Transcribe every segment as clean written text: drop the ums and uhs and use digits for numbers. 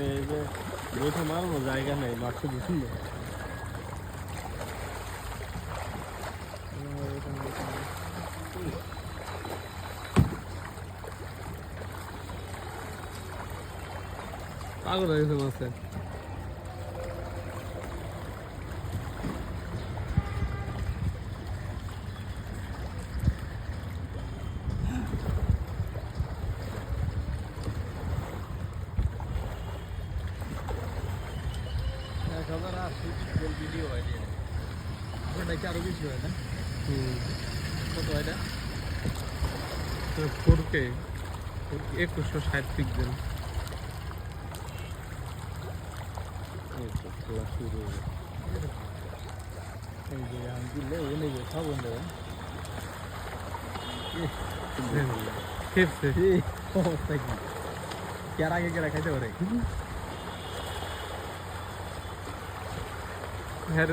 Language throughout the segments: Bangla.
এই যে বইটা মারবো জায়গা নেই, মারতে দিচ্ছি না। পাগল হয়ে গেছে মাছে। ভিডিও হয় নাকি আরো বেশি হয় না? কত হয় না? 4K 2160 pixel. এই যে আমি দিলে ও নেবে সব বন্ধু খেপছে অবস্থা কি কেয়ার আগে কেরা খাইতে পারে? হ্যাঁ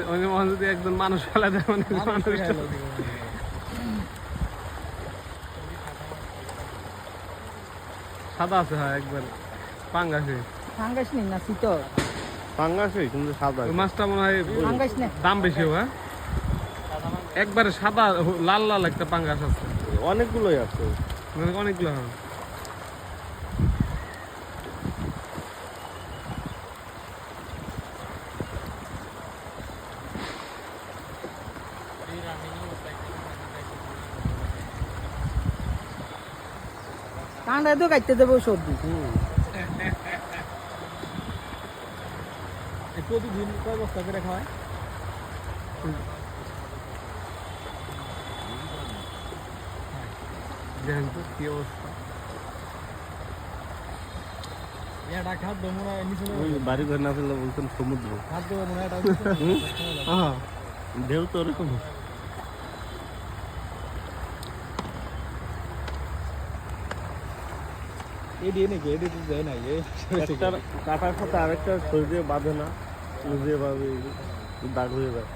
যদি একজন মানুষ ফেলা যায় মানে সাদা আছে। হ্যাঁ একবার পাঙ্গাসে পাঙ্গাস নেই না শীতল পাঙ্গাসে কিন্তু সাদা। ওই মাছটা মনে হয় দাম বেশি। হ্যাঁ একবারে সাদা লাল লাল একটা পাঙ্গাস আছে। অনেকগুলোই আছে অনেকগুলো। হ্যাঁ কাঁটায় তো কাটতে দেবো সবজি। প্রতিদিন কয় বস্তা করে খাওয়ায়? দেখেন তো কি অবস্থা। এটা খাদ্য মনে হয় নিচে বাড়ি ঘর না ফেলে বলছেন সমুদ্র খাদ্য মনে হয় ঢেউ তো ওরকম। এডি নাকি এডি তো যায় না কাটার সাথে আরেকটা শরীরে বাঁধে না, যেভাবে দাগ হয়ে যায়।